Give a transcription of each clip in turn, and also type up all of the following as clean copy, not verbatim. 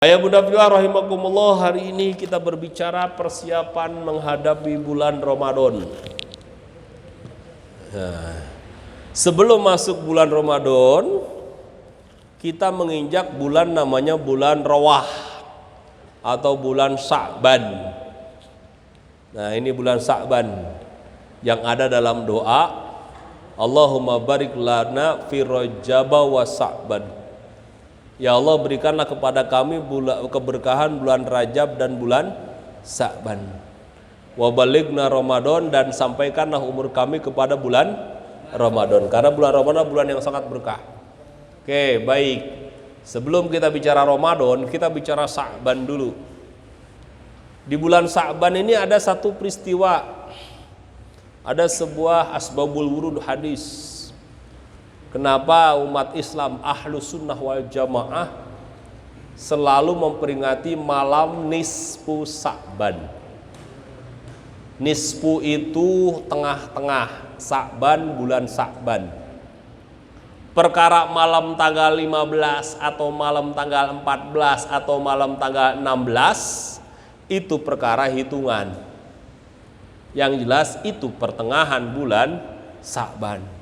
Ayah Bunda Fillah rahimakumullah, hari ini kita berbicara persiapan menghadapi bulan Ramadan. Sebelum masuk bulan Ramadan, kita menginjak bulan namanya bulan Rawah atau bulan Sya'ban. Nah, ini bulan Sya'ban yang ada dalam doa Allahumma barik lana fi Rajab wa Sya'ban. Ya Allah, berikanlah kepada kami keberkahan bulan Rajab dan bulan Sya'ban. Wa balighna Ramadan, dan sampaikanlah umur kami kepada bulan Ramadan, karena bulan Ramadan bulan yang sangat berkah. Oke, baik. Sebelum kita bicara Ramadan, kita bicara Sya'ban dulu. Di bulan Sya'ban ini ada satu peristiwa. Ada sebuah asbabul wurud hadis. Kenapa umat Islam Ahlus Sunnah wal Jamaah selalu memperingati malam nisfu Sya'ban? Nisfu itu tengah-tengah, Sya'ban bulan Sya'ban. Perkara malam tanggal 15 atau malam tanggal 14 atau malam tanggal 16 itu perkara hitungan. Yang jelas itu pertengahan bulan Sya'ban.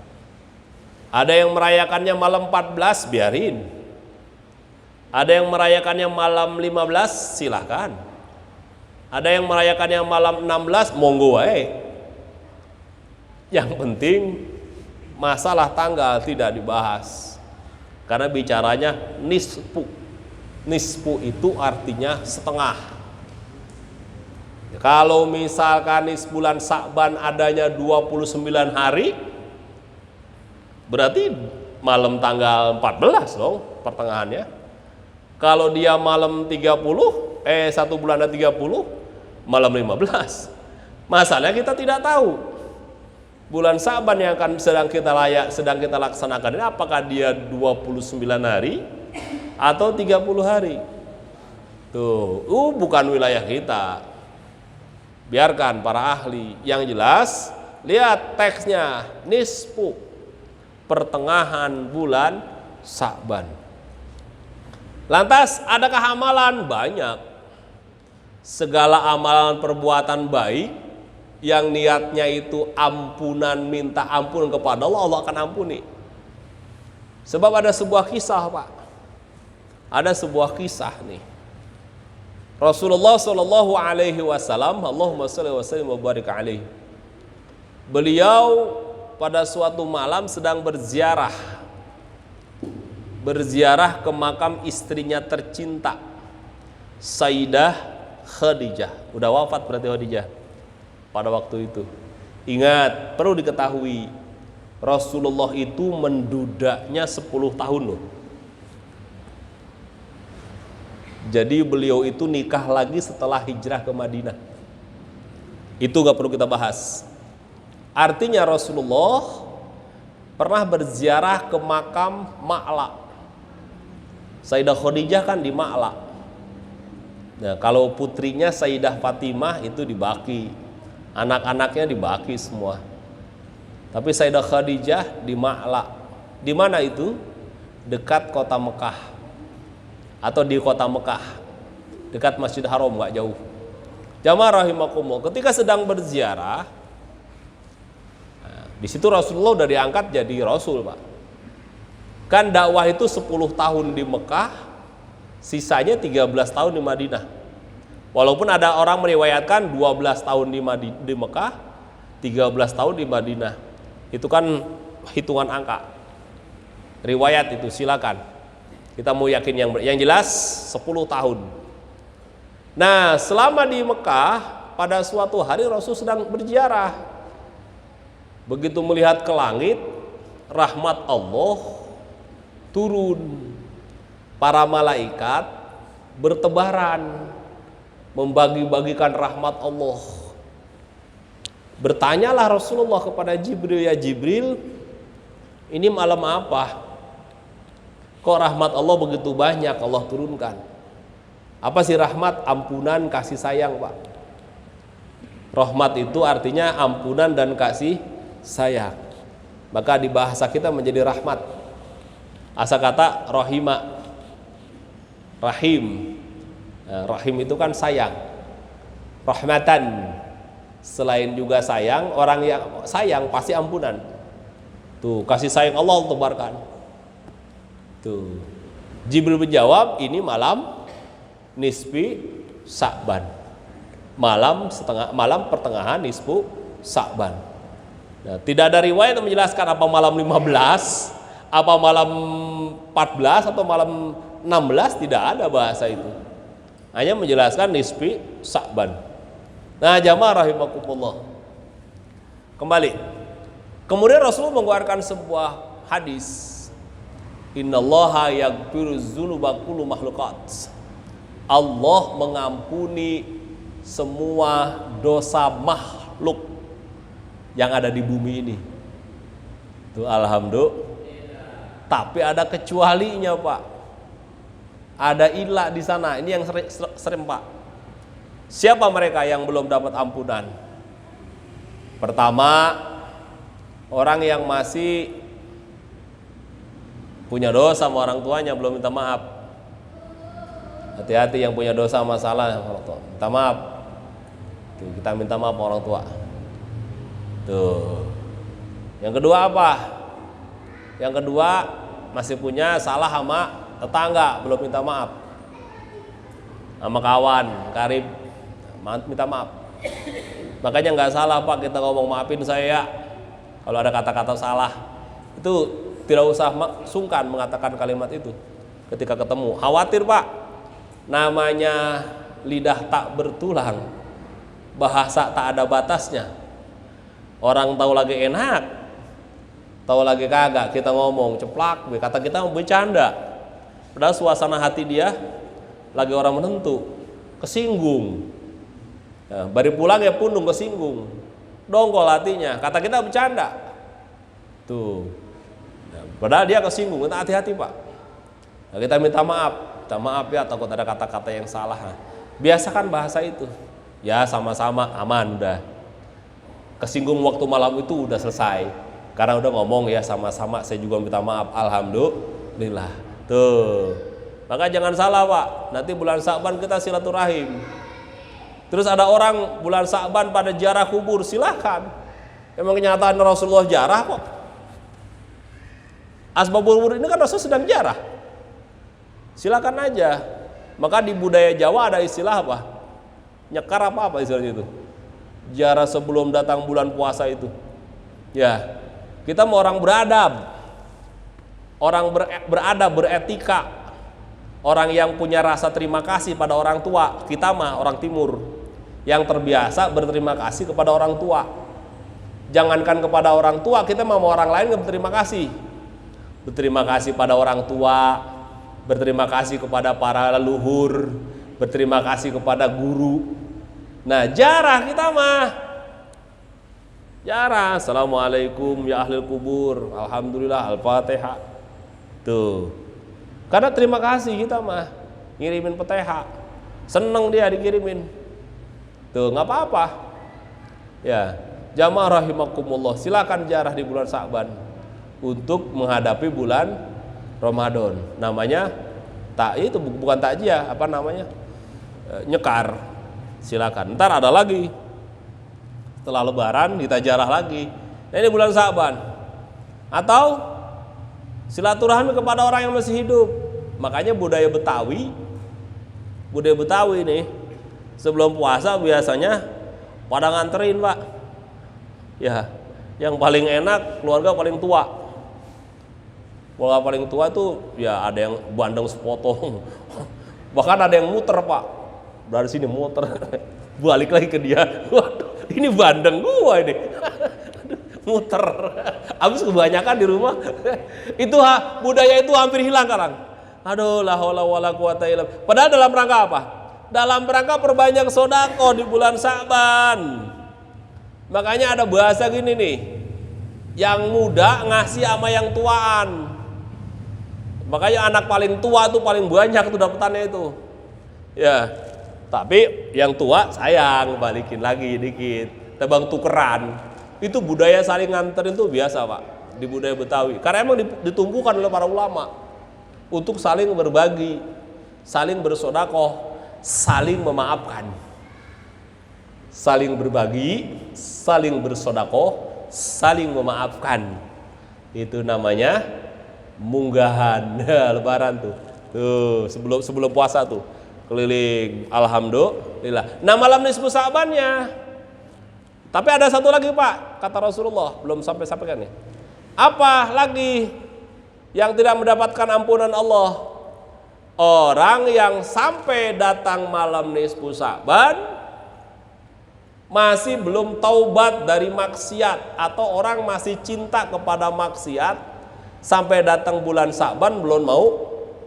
Ada yang merayakannya malam 14, biarin. Ada yang merayakannya malam 15, silahkan. Ada yang merayakannya malam 16, monggo wae. Yang penting masalah tanggal tidak dibahas, karena bicaranya nisfu. Nisfu itu artinya setengah. Kalau misalkan bulan Sya'ban adanya 29 hari, berarti malam tanggal 14 dong pertengahannya. Kalau dia malam 30, satu bulan ada 30, malam 15. Masalahnya kita tidak tahu bulan Sya'ban yang akan sedang kita laksanakan ini apakah dia 29 hari atau 30 hari. Tuh, bukan wilayah kita. Biarkan para ahli. Yang jelas, lihat teksnya, nisfu, pertengahan bulan Sya'ban. Lantas adakah amalan? Banyak. Segala amalan perbuatan baik yang niatnya itu ampunan, minta ampun kepada Allah, Allah akan ampuni. Sebab ada sebuah kisah, Pak. Ada sebuah kisah nih. Rasulullah Shallallahu Alaihi Wasallam, Allahumma shalli wa sallim wa barik alaihi. Beliau pada suatu malam sedang berziarah ke makam istrinya tercinta, Sayyidah Khadijah. Udah wafat berarti Khadijah pada waktu itu. Ingat, perlu diketahui, Rasulullah itu mendudaknya 10 tahun loh. Jadi beliau itu nikah lagi setelah hijrah ke Madinah. Itu gak perlu kita bahas. Artinya Rasulullah pernah berziarah ke makam Ma'la. Sayyidah Khadijah kan di Ma'la. Nah, kalau putrinya Sayyidah Fatimah itu di Baqi. Anak-anaknya di Baqi semua. Tapi Sayyidah Khadijah di Ma'la. Di mana itu? Dekat kota Mekah. Atau di kota Mekah. Dekat Masjid Haram, gak jauh. Jamaah rahimakumullah, ketika sedang berziarah, di situ Rasulullah udah diangkat jadi Rasul, Pak. Kan dakwah itu 10 tahun di Mekah, sisanya 13 tahun di Madinah. Walaupun ada orang meriwayatkan 12 tahun di Mekah, 13 tahun di Madinah. Itu kan hitungan angka. Riwayat itu silakan. Kita mau yakin yang jelas 10 tahun. Nah, selama di Mekah, pada suatu hari Rasul sedang berziarah. Begitu melihat ke langit, rahmat Allah turun. Para malaikat bertebaran membagi-bagikan rahmat Allah. Bertanyalah Rasulullah kepada Jibril, ya Jibril, ini malam apa? Kok rahmat Allah begitu banyak Allah turunkan? Apa sih rahmat? Ampunan, kasih sayang, Pak. Rahmat itu artinya ampunan dan kasih sayang. Maka di bahasa kita menjadi rahmat. Asal kata rahima, rahim, Rahim itu kan sayang, rahmatan. Selain juga sayang, orang yang sayang pasti ampunan. Tuh, kasih sayang Allah tebarkan. Tuh, Jibril menjawab, ini malam nisfi Sa'ban, malam pertengahan nisfu Sa'ban. Nah, tidak ada riwayat yang menjelaskan apa malam 15, apa malam 14 atau malam 16, tidak ada bahasa itu. Hanya menjelaskan nisfi Sa'ban. Nah, jamaah rahimakumullah. Kembali. Kemudian Rasulullah mengeluarkan sebuah hadis. Innallaha yaghfiru dzunuba kullu makhluqat. Allah mengampuni semua dosa makhluk yang ada di bumi ini. Tuh, alhamdulillah. Tapi ada kecualinya, Pak. Ada ilah di sana. Ini yang sering, Pak. Siapa mereka yang belum dapat ampunan? Pertama, orang yang masih punya dosa sama orang tuanya belum minta maaf. Hati-hati yang punya dosa masalah orang tua, minta maaf. Tuh, kita minta maaf sama orang tua. Tuh. Yang kedua apa? Yang kedua, masih punya salah sama tetangga belum minta maaf. Sama kawan, karib minta maaf. Makanya nggak salah, Pak, kita ngomong maafin saya kalau ada kata-kata salah. Itu tidak usah sungkan mengatakan kalimat itu ketika ketemu. Khawatir, Pak, namanya lidah tak bertulang, bahasa tak ada batasnya. Orang tahu lagi enak, tahu lagi kagak, kita ngomong ceplak, kata kita mau bercanda, padahal suasana hati dia lagi orang menentu, kesinggung. Nah, bari pulang ya pundung kesinggung, dongkol hatinya, kata kita bercanda. Tuh, nah, padahal dia kesinggung. Kita hati-hati, Pak. Nah, kita minta maaf ya, takut ada kata-kata yang salah. Nah, biasakan bahasa itu. Ya sama-sama aman udah. Kesinggung waktu malam itu udah selesai. Karena udah ngomong ya sama-sama, saya juga minta maaf. Alhamdulillah. Tuh. Maka jangan salah, Pak. Nanti bulan Sa'ban kita silaturahim. Terus ada orang bulan Sa'ban pada ziarah kubur, silahkan. Emang kenyataan Rasulullah ziarah kok. Asbabul wurud ini kan Rasul sedang ziarah. Silakan aja. Maka di budaya Jawa ada istilah apa? Nyekar apa istilahnya itu? Ziarah sebelum datang bulan puasa itu. Ya, kita mau orang beradab. Orang beradab, beretika. Orang yang punya rasa terima kasih pada orang tua. Kita mah orang timur yang terbiasa berterima kasih kepada orang tua. Jangankan kepada orang tua, kita mau orang lain nggak berterima kasih. Berterima kasih pada orang tua, berterima kasih kepada para leluhur, berterima kasih kepada guru. Nah, jarah kita mah. Jarah. Assalamualaikum ya ahlil kubur. Alhamdulillah, al-fatihah. Tuh. Karena terima kasih kita mah ngirimin peteha. Seneng dia dikirimin. Tuh, nggak apa-apa. Ya, jamaah rahimakumullah, silakan ziarah di bulan Sa'ban untuk menghadapi bulan Ramadan. Namanya itu bukan takjiah, apa namanya? Nyekar. Silakan. Ntar ada lagi. Setelah lebaran kita ziarah lagi. Nah, ini bulan Sa'ban. Atau silaturahmi kepada orang yang masih hidup. Makanya budaya Betawi nih, sebelum puasa biasanya pada nganterin, Pak. Ya, yang paling enak keluarga paling tua. Keluarga paling tua tuh ya ada yang bandeng sepotong. Bahkan ada yang muter, Pak. Dari sini muter. Balik lagi ke dia. Waduh, ini bandeng gua ini. Muter. Habis kebanyakan di rumah. Itu budaya itu hampir hilang sekarang. Aduh, la haula wala quwata illa billah. Padahal dalam rangka apa? Dalam rangka perbanyak sedekah di bulan Sa'ban. Makanya ada bahasa gini nih. Yang muda ngasih sama yang tuaan. Makanya anak paling tua tuh paling banyak tuh dapetannya itu. Ya. Tapi yang tua sayang balikin lagi dikit. Tebang tukeran. Itu budaya saling nganterin tuh biasa, Pak, di budaya Betawi. Karena emang ditumpukan oleh para ulama untuk saling berbagi, saling bersedekah. saling memaafkan, saling berbagi, saling bersedekah, saling memaafkan. Itu namanya munggahan. Lebaran tuh. Tuh, sebelum puasa tuh. Keliling, alhamdulillah. Nah, malam nisfu Sa'bannya. Tapi ada satu lagi, Pak, kata Rasulullah, belum sampaikan nih. Apa lagi yang tidak mendapatkan ampunan Allah? Orang yang sampai datang malam nisfu Sa'ban masih belum taubat dari maksiat, atau orang masih cinta kepada maksiat sampai datang bulan Sa'ban belum mau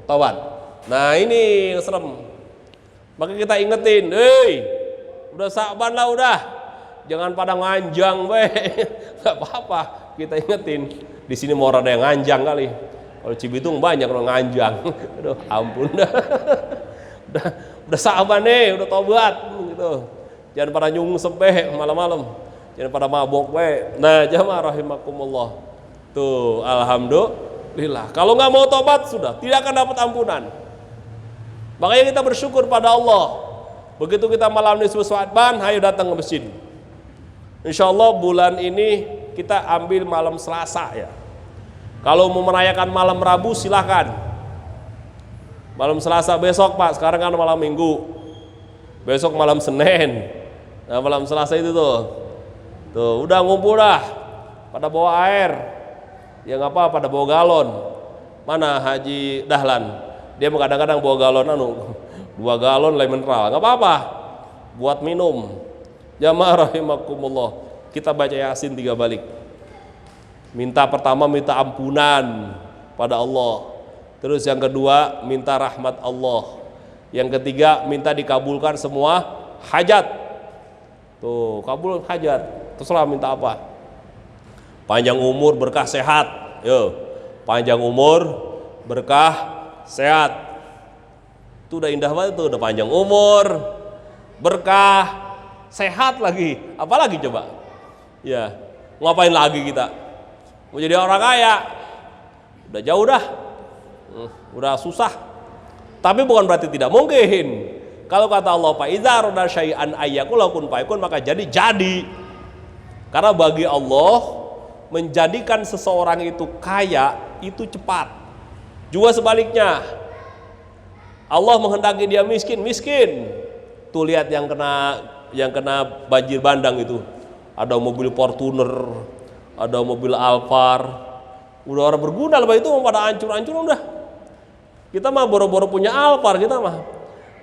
taubat. Nah, ini yang serem. Maka kita ingetin, udah Sa'ban lah udah. Jangan pada nganjang, nggak apa-apa. Kita ingetin, di sini mau ada yang nganjang kali. Kalau Cibitung banyak orang nganjang. Aduh, ampun dah. udah Sa'ban nih, udah tobat gitu. Jangan pada nyungsep malam-malam. Jangan pada mabok Nah, jamaah rahimakumullah. Tuh, alhamdulillah. Kalau nggak mau tobat sudah tidak akan dapat ampunan. Makanya kita bersyukur pada Allah. Begitu kita malam nisfu Sa'ban, ayo datang ke masjid. Insyaallah bulan ini kita ambil malam Selasa ya. Kalau mau merayakan malam Rabu silakan. Malam Selasa besok, Pak. Sekarang kan malam Minggu. Besok malam Senin. Nah, malam Selasa itu tuh udah ngumpul dah. Pada bawa air. Ya nggak apa, pada bawa galon. Mana Haji Dahlan? Dia kadang-kadang bawa galon 2 galon air mineral. Nggak apa-apa. Buat minum. Jamaah rahimakumullah. Kita baca Yasin 3 balik. Pertama minta ampunan pada Allah. Terus yang kedua minta rahmat Allah. Yang ketiga minta dikabulkan semua hajat. Tuh, kabul hajat. Terserah minta apa. Panjang umur, berkah, sehat. Yo, panjang umur, berkah, sehat. Itu udah indah banget tuh, udah panjang umur, berkah, sehat lagi. Apalagi coba? Ya, ngapain lagi kita? Mau jadi orang kaya, udah jauh dah, udah susah. Tapi bukan berarti tidak mungkin. Kalau kata Allah, fa idza arada syai'an ayyakul kun fayakun, maka jadi. Karena bagi Allah menjadikan seseorang itu kaya itu cepat. Juga sebaliknya, Allah menghendaki dia miskin. Tuh lihat yang kena banjir bandang itu. Ada mobil Fortuner, ada mobil Alphard, udah orang berguna lah itu pada hancur-hancur udah. Kita mah boro-boro punya Alphard, kita mah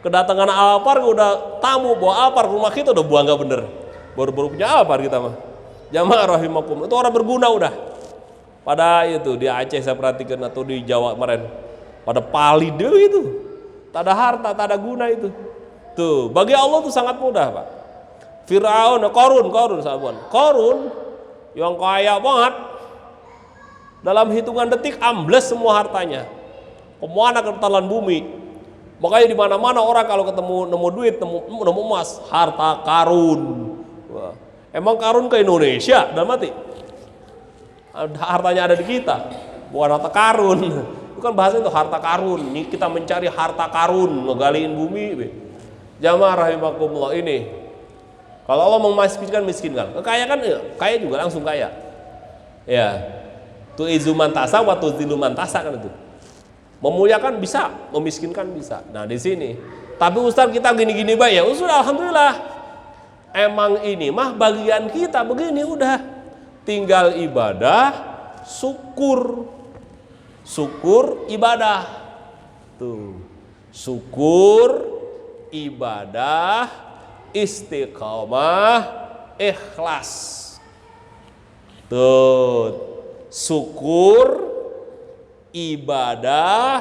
kedatangan Alphard udah tamu bawa Alphard rumah kita udah buang nggak bener. Boro-boro punya Alphard kita mah. Jamaah rahimakum, itu orang berguna udah. Pada itu di Aceh saya perhatikan atau di Jawa kemarin, pada palid itu, tak ada harta, tak ada guna itu. Tuh bagi Allah tuh sangat mudah, Pak. Fir'aun, Qarun yang kaya banget, dalam hitungan detik ambles semua hartanya, kemana ke telan bumi. Makanya di mana-mana orang kalau ketemu nemu duit, nemu emas, harta karun. Wah. Emang karun ke Indonesia dan mati. Hartanya ada di kita, bukan harta karun. Itu kan bahasa itu harta karun. Ini kita mencari harta karun, ngegaliin bumi. Jamaah rahimakumullah ini. Kalau Allah mau miskinkan, kaya kan kaya juga langsung kaya. Ya. Tu izuman tasa wa tuziluman tasa kan itu. Memuliakan bisa, memiskinkan bisa. Nah, di sini. Tapi Ustaz kita gini-gini baik ya. Ustaz alhamdulillah. Emang ini mah bagian kita begini udah. Tinggal ibadah, syukur ibadah. Tuh. Syukur ibadah, istiqamah, ikhlas. Tuh. Syukur ibadah,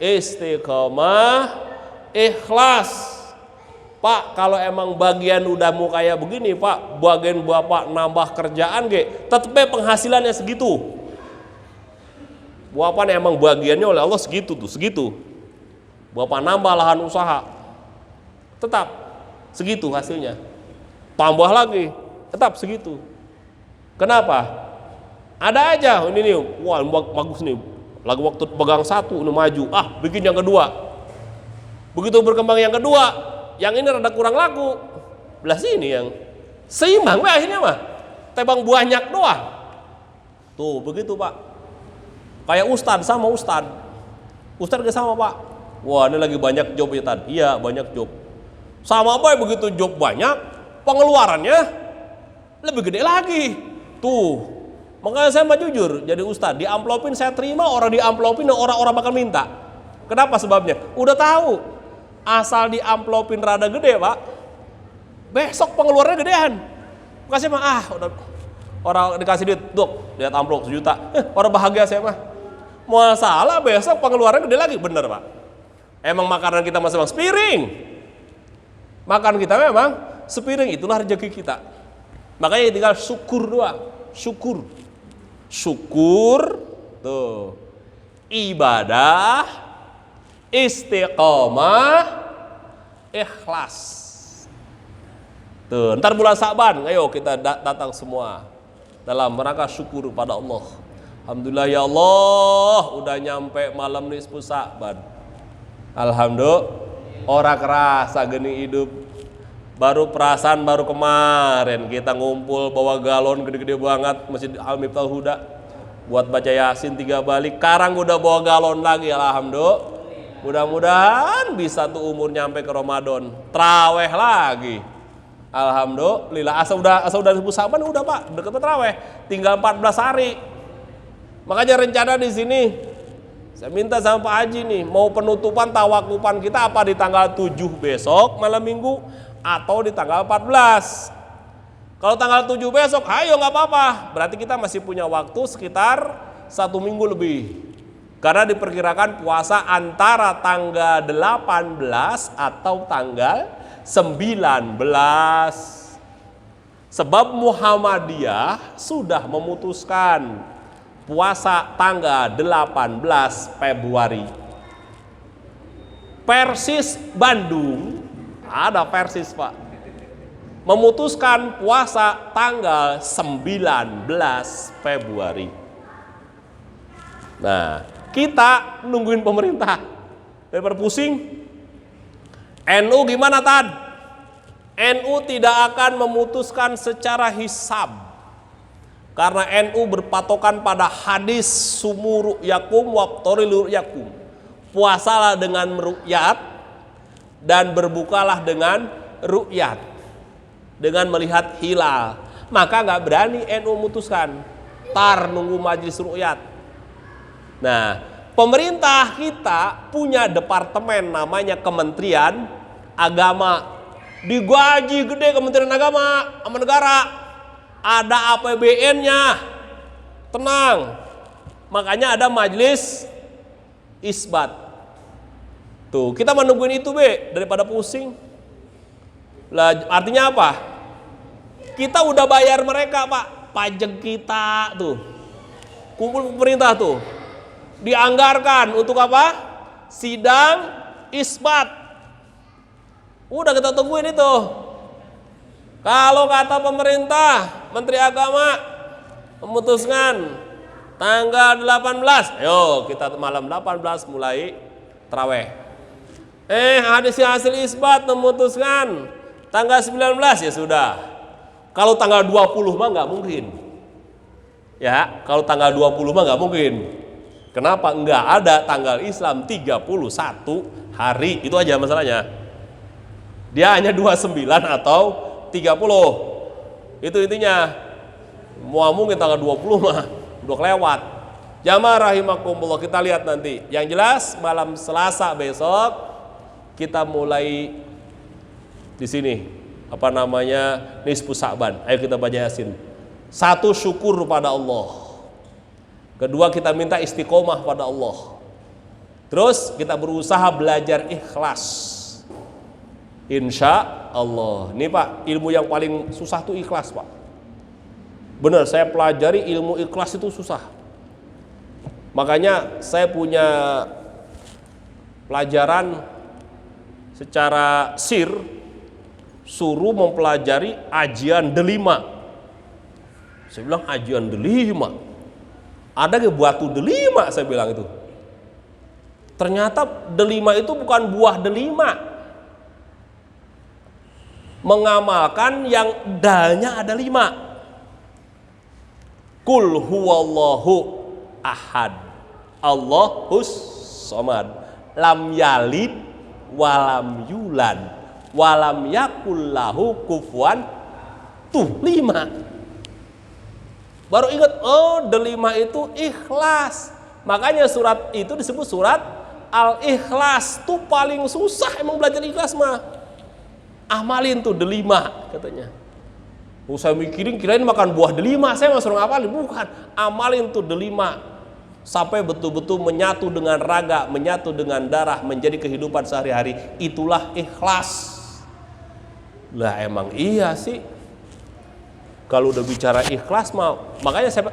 istiqamah, ikhlas. Pak, kalau emang bagian udah mau kayak begini, Pak, bagian Bapak nambah kerjaan tetepnya penghasilannya segitu. Bapak emang bagiannya oleh Allah segitu. Bapak nambah lahan usaha, tetap segitu hasilnya. Tambah lagi, tetap segitu. Kenapa? Ada aja ini nih, wah bagus nih. Lagi waktu pegang satu ini maju, bikin yang kedua. Begitu berkembang yang kedua, yang ini rada kurang laku, belah sini yang seimbang akhirnya mah tebang banyak doang. Tuh begitu Pak. Kayak ustad sama ustad gak sama Pak. Wah ini lagi banyak job ya Tad. Iya banyak job. Sama Pak begitu job banyak, pengeluarannya lebih gede lagi. Tuh makanya saya mah jujur jadi ustad, di amplopin saya terima, orang di amplopin orang-orang bakal minta. Kenapa sebabnya? Udah tahu asal di amplopin rada gede Pak, besok pengeluarannya gedean. Makasih mah udah orang dikasih duit, Dok, lihat amplop 1 juta. Orang bahagia saya mah. Masalah besok pengeluaran gede lagi, bener Pak. Emang makanan kita masih sepiring. Makan kita memang sepiring, itulah rezeki kita. Makanya tinggal syukur doang, syukur. Syukur tuh. Ibadah, istiqomah, ikhlas. Tuh, ntar bulan Sa'ban, ayo kita datang semua dalam rangka syukur pada Allah. Alhamdulillah ya Allah, udah nyampe malam nisfu Sa'ban. Alhamdulillah, orang kerasa geni hidup. Baru perasaan baru kemarin kita ngumpul bawa galon gede-gede banget Masjid Al-Miftahul Huda buat baca Yasin 3 balik. Sekarang udah bawa galon lagi, alhamdulillah. Mudah-mudahan bisa tuh umur nyampe ke Ramadan, traweh lagi. Alhamdulillah, asal udah nisfu Sa'ban udah Pak, deket traweh, tinggal 14 hari. Makanya rencana di sini saya minta sama Pak Haji nih, mau penutupan tawakupan kita apa di tanggal 7 besok malam minggu atau di tanggal 14. Kalau tanggal 7 besok, ayo nggak apa-apa. Berarti kita masih punya waktu sekitar 1 minggu lebih. Karena diperkirakan puasa antara tanggal 18 atau tanggal 19. Sebab Muhammadiyah sudah memutuskan puasa tanggal 18 Februari. Persis Bandung, ada Persis Pak, memutuskan puasa tanggal 19 Februari. Nah, kita nungguin pemerintah. Daripada pusing, NU gimana Tad? NU tidak akan memutuskan secara hisab. Karena NU berpatokan pada hadis sumu ru'yakum waftori ru'yakum. Puasalah dengan meru'yat dan berbukalah dengan ru'yat, dengan melihat hilal. Maka nggak berani NU memutuskan, tar nunggu majelis ru'yat. Nah, pemerintah kita punya departemen namanya Kementerian Agama. Digaji gede Kementerian Agama sama negara. Ada APBN-nya, tenang. Makanya ada majelis isbat. Tuh, kita menungguin itu daripada pusing. Lah, artinya apa? Kita udah bayar mereka Pak, pajak kita tuh, kumpul pemerintah tuh, dianggarkan untuk apa? Sidang isbat. Udah kita tungguin itu. Kalau kata pemerintah, Menteri Agama memutuskan tanggal 18, ayo kita malam 18 mulai taraweh. Hasil isbat memutuskan tanggal 19, ya sudah. Kalau tanggal 20 mah nggak mungkin. Ya, kalau tanggal 20 mah nggak mungkin. Kenapa? Nggak ada tanggal Islam 31 hari, itu aja masalahnya. Dia hanya 29 atau 30. Itu intinya. Mau mungkin tanggal 20 mah udah kelewat. Jamaah rahimakumullah, kita lihat nanti. Yang jelas malam Selasa besok kita mulai di sini nisfu Sa'ban. Ayo kita baca Yasin. 1, syukur pada Allah. Kedua, kita minta istiqomah pada Allah. Terus kita berusaha belajar ikhlas. Insya Allah. Ini Pak, ilmu yang paling susah tuh ikhlas Pak. Benar, saya pelajari ilmu ikhlas itu susah. Makanya saya punya pelajaran secara sir, suruh mempelajari ajian delima. Saya bilang ajian delima. Ada ke batu delima, saya bilang itu. Ternyata delima itu bukan buah delima. Mengamalkan yang dalnya ada 5. Kul huwallahu ahad, Allahus somad, lam yalid walam yulad walam yakullahu kufuwan. Tuh 5. Baru ingat, oh delima itu ikhlas. Makanya surat itu disebut surat Al-Ikhlas. Tuh paling susah emang belajar ikhlas mah. Amalin tuh delima katanya. Saya mikirin kirain makan buah delima, saya nggak suruh ngapalin, bukan. Amalin tuh delima sampai betul-betul menyatu dengan raga, menyatu dengan darah, menjadi kehidupan sehari-hari. Itulah ikhlas. Lah emang iya sih. Kalau udah bicara ikhlas makanya saya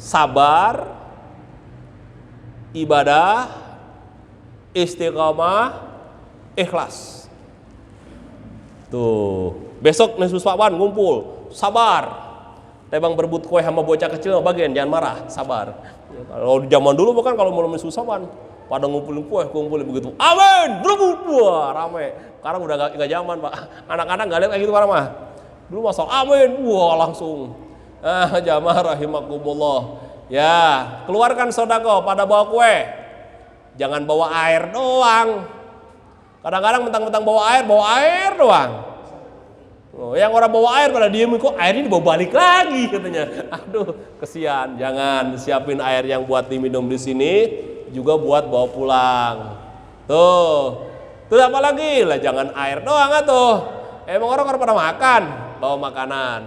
sabar, ibadah, istiqamah, ikhlas. Tuh, besok Nesus Pak Wan ngumpul, sabar. Tebang berebut kue sama bocah kecil bagian, jangan marah, sabar. Kalau di zaman dulu bukan kalau mau Nesus Wan, pada ngumpulin kue, kumpulin begitu. Amin, berebut, wah rame. Sekarang udah gak zaman Pak, anak-anak gak lihat kayak gitu sekarang mah. Dulu masuk amin, wah langsung. Jamaah rahimakumullah. Ya, keluarkan sodako pada bawa kue. Jangan bawa air doang. Kadang-kadang mentang-mentang bawa air doang. Oh, yang orang bawa air pada diem, kok air ini dibawa balik lagi katanya. Aduh, kesian. Jangan, siapin air yang buat diminum di sini, juga buat bawa pulang. Tuh, apa lagi lah? Jangan air doang atuh. Emang orang pada makan, bawa makanan.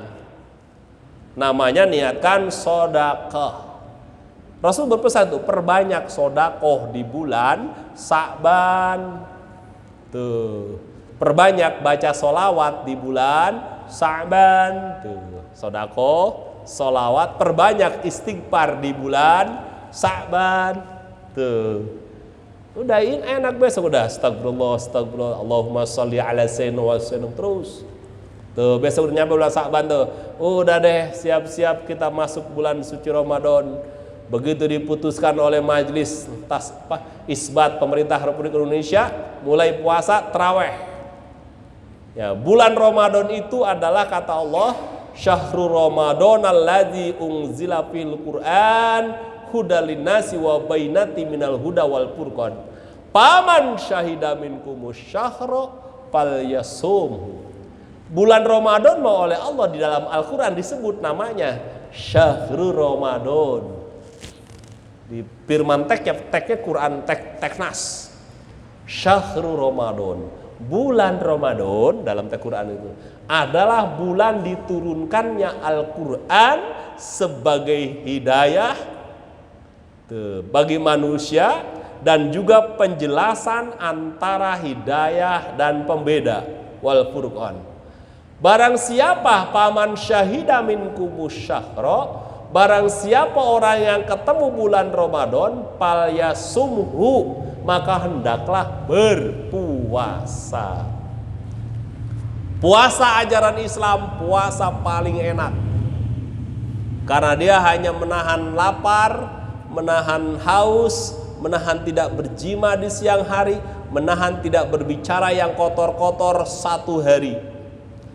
Namanya niatkan sedekah. Rasul berpesan tuh, perbanyak sedekah di bulan Sa'ban. Tuh, perbanyak baca sholawat di bulan Sa'ban. Tuh, sedekah, sholawat, perbanyak istighfar di bulan Sa'ban. Tuh, udah ini enak besok udah astagfirullah, Allahumma sholli ala sayyidina wa sallam terus. Tuh, besok udah nyampe bulan Sa'ban tuh. Udah deh, siap-siap kita masuk bulan suci Ramadan. Begitu diputuskan oleh Majelis Isbat Pemerintah Republik Indonesia, mulai puasa tarawih. Ya, bulan Ramadan itu adalah kata Allah, syahrul Ramadan alladzi unzila fil Qur'an hudal linnasi wa bainati minal huda wal furqan. Paman syahida minkumus syahra falyasum. Bulan Ramadan mau oleh Allah di dalam Al-Qur'an disebut namanya syahrul Ramadan. Di firman teknya Quran teknas. Syahrul Ramadan. Bulan Ramadan dalam teks Quran itu adalah bulan diturunkannya Al-Qur'an sebagai hidayah bagi manusia dan juga penjelasan antara hidayah dan pembeda wal furqan. Barang siapa paman syahida minkumus syahra, barang siapa orang yang ketemu bulan Ramadan, falyasumhu, maka hendaklah berpuasa. Puasa ajaran Islam, puasa paling enak. Karena dia hanya menahan lapar, menahan haus, menahan tidak berjima di siang hari, menahan tidak berbicara yang kotor-kotor 1 hari.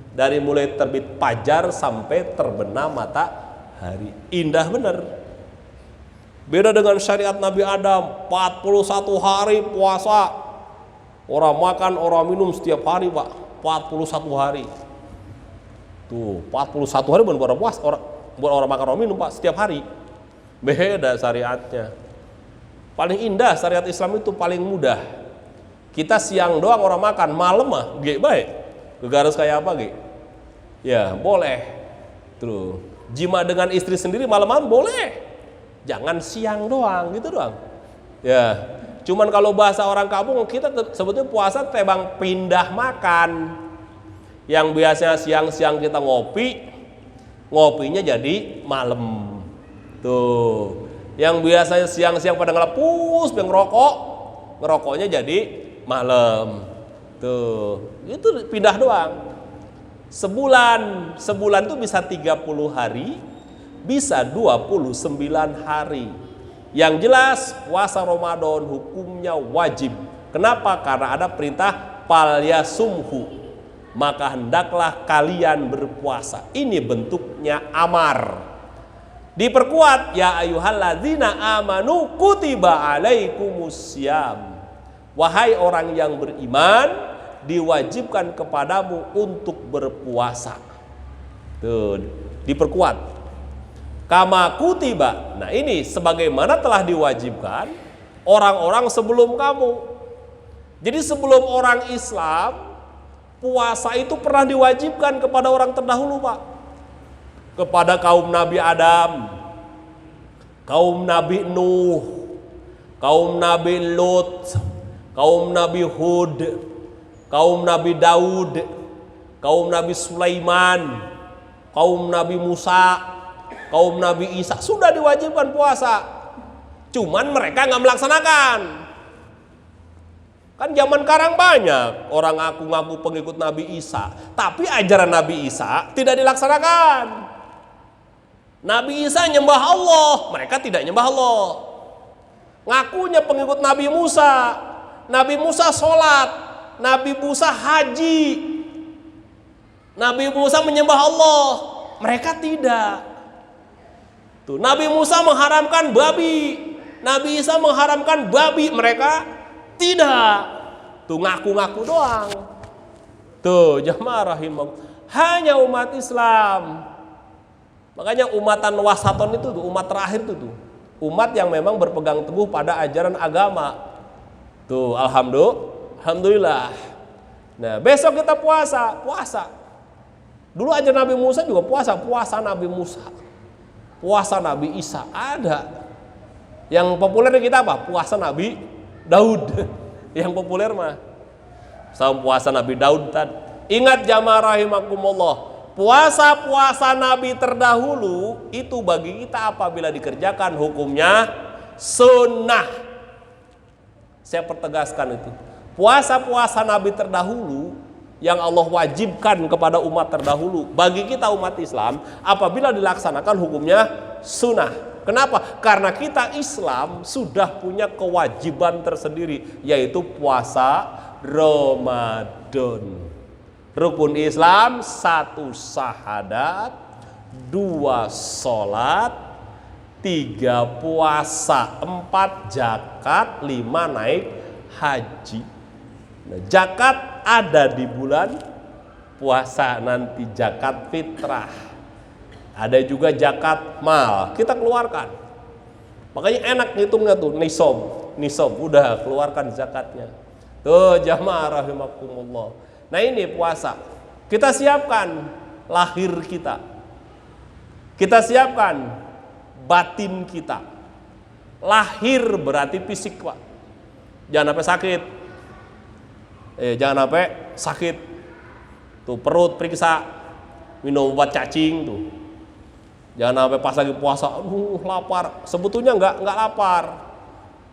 Dari mulai terbit fajar sampai terbenam matahari. Indah benar. Beda dengan syariat Nabi Adam, 41 hari puasa. Orang makan, orang minum setiap hari, Pak. 41 hari. Tuh, 41 hari bukan orang puasa, buat orang makan, orang minum, Pak, setiap hari. Beda syariatnya. Paling indah syariat Islam itu paling mudah. Kita siang doang orang makan, malam mah baik. Gegaris kayak apa, Ge? Ya, boleh. Terus jima dengan istri sendiri malam-malam boleh. Jangan siang doang, gitu doang. Ya, cuman kalau bahasa orang kampung kita sebetulnya puasa tebang pindah makan. Yang biasanya siang-siang kita ngopinya jadi malam. Tuh. Yang biasanya siang-siang pada ngelepus, yang ngerokoknya jadi malam. Tuh, itu pindah doang. Sebulan tuh bisa 30 hari, bisa 29 hari. Yang jelas puasa Ramadan hukumnya wajib. Kenapa? Karena ada perintah falyasumhu, maka hendaklah kalian berpuasa. Ini bentuknya amar. Diperkuat, ya ayyuhalladzina amanu kutiba alaikumussyam. Wahai orang yang beriman, diwajibkan kepadamu untuk berpuasa. Tuh, diperkuat. Kama kutiba. Nah, ini sebagaimana telah diwajibkan orang-orang sebelum kamu. Jadi sebelum orang Islam, puasa itu pernah diwajibkan kepada orang terdahulu, Pak. Kepada kaum Nabi Adam, kaum Nabi Nuh, kaum Nabi Lut, kaum Nabi Hud, kaum Nabi Daud, kaum Nabi Sulaiman, kaum Nabi Musa, kaum Nabi Isa, sudah diwajibkan puasa. Cuman mereka nggak melaksanakan. Kan zaman sekarang banyak orang ngaku-ngaku pengikut Nabi Isa, tapi ajaran Nabi Isa tidak dilaksanakan. Nabi Isa nyembah Allah, mereka tidak nyembah Allah. Ngakunya pengikut Nabi Musa, Nabi Musa sholat, Nabi Musa haji, Nabi Musa menyembah Allah, mereka tidak. Tuh, Nabi Musa mengharamkan babi, Nabi Isa mengharamkan babi, mereka tidak. Tuh ngaku-ngaku doang. Tuh jamaah rahimah, hanya umat Islam. Makanya umatan wasaton itu tuh, umat terakhir itu tuh, umat yang memang berpegang teguh pada ajaran agama. Tuh alhamdulillah. Nah, besok kita puasa. Dulu aja Nabi Musa juga puasa Nabi Musa, puasa Nabi Isa ada. Yang populer di kita apa? Puasa Nabi Daud. Yang populer mah sama puasa Nabi Daud tadi. Ingat jamaah rahimakumullah, puasa Nabi terdahulu itu bagi kita apabila dikerjakan hukumnya sunnah. Saya pertegaskan itu. Puasa Nabi terdahulu yang Allah wajibkan kepada umat terdahulu, bagi kita umat Islam apabila dilaksanakan hukumnya sunnah. Kenapa? Karena kita Islam sudah punya kewajiban tersendiri, yaitu puasa Ramadan. Rukun Islam 1 syahadat, 2 sholat, 3 puasa, 4 zakat, 5 naik haji. Nah, zakat ada di bulan puasa nanti, zakat fitrah. Ada juga zakat mal, kita keluarkan. Makanya enak ngitungnya tuh, nisob, udah keluarkan zakatnya. Tuh jamaah rahimakumullah. Nah ini puasa. Kita siapkan lahir kita. Kita siapkan batin kita. Lahir berarti fisik, Pak. Jangan sampai sakit. Jangan sampai sakit. Tuh perut periksa, minum obat cacing tuh. Jangan sampai pas lagi puasa, lapar. Sebetulnya enggak lapar.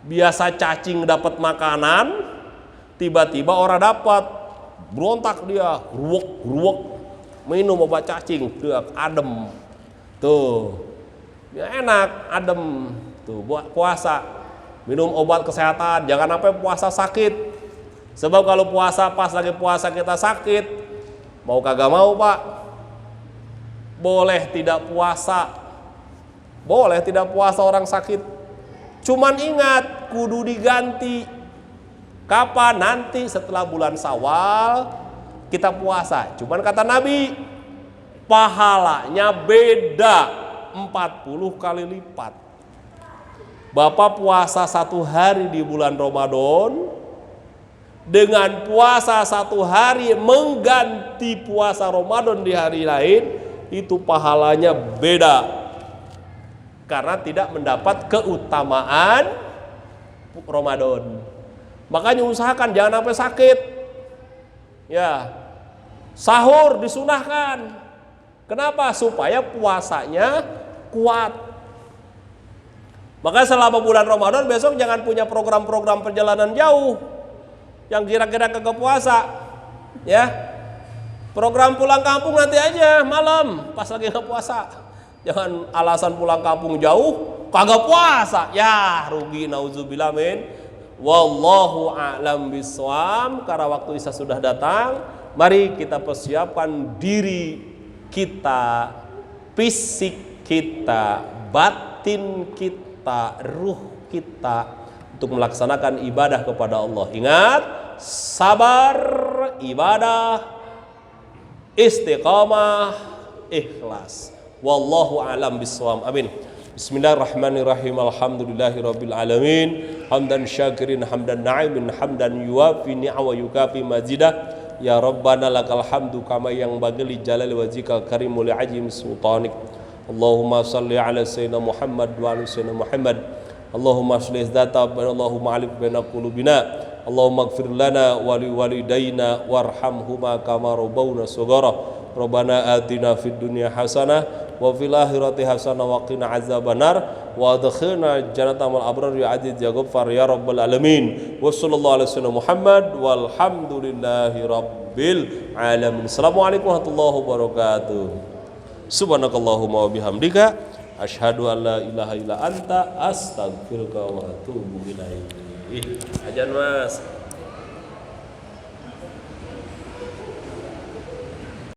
Biasa cacing dapat makanan, tiba-tiba orang dapat, berontak dia, ruwek, minum obat cacing, dia adem. Tuh, ya enak, adem. Tuh buat puasa, minum obat kesehatan, jangan sampai puasa sakit. Sebab kalau puasa pas lagi puasa kita sakit, mau kagak mau, Pak. Boleh tidak puasa orang sakit. Cuman ingat, kudu diganti. Kapan? Nanti setelah bulan Syawal kita puasa. Cuman kata Nabi, pahalanya beda 40 kali lipat. Bapak puasa 1 hari di bulan Ramadan dengan puasa 1 hari mengganti puasa Ramadan di hari lain, itu pahalanya beda. Karena tidak mendapat keutamaan Ramadan. Makanya usahakan jangan sampai sakit. Ya. Sahur disunahkan. Kenapa? Supaya puasanya kuat. Maka selama bulan Ramadan besok jangan punya program-program perjalanan jauh yang kira-kira kagak puasa. Ya. Program pulang kampung nanti aja malam pas lagi nggak puasa. Jangan alasan pulang kampung jauh, kagak puasa, ya rugi, nauzubillah min. Wallahu a'lam bishawab. Karena waktu Isya sudah datang, mari kita persiapkan diri kita, fisik kita, batin kita, ruh kita untuk melaksanakan ibadah kepada Allah. Ingat, sabar, ibadah, istiqamah, ikhlas. Wallahu a'lam bishawab. Amin. Bismillahirrahmanirrahim. Alhamdulillahirabbil alamin. Hamdan syakirin, hamdan na'imin, hamdan yuwafi ni'ama yukafi mazidah. Ya Rabbana lakal hamdu kama yang bagli jalali wajhikal karim li ajim sultanik. Allahumma salli ala sayyidina Muhammad wa ala sayyidina Muhammad. Allahumma aslih dzata Allahumma alif baina qulubina. Allahumma ighfir lana wa li walidayna warhamhuma kama rabbawna shaghara. Rabbana atina fid dunya hasanah wa fil akhirati hasanah wa qina azabannar wa adkhilna jannatal abrar ya aziz ya ghaffar ya rabbal alamin. Wa sallallahu alaihi wasallam Muhammad walhamdulillahi rabbil alamin. Assalamualaikum warahmatullahi wabarakatuh. Subhanakallahumma wa bihamdika asyhadu an la ilaha illa anta astaghfiruka wa atubu ilaik. Ajan Mas.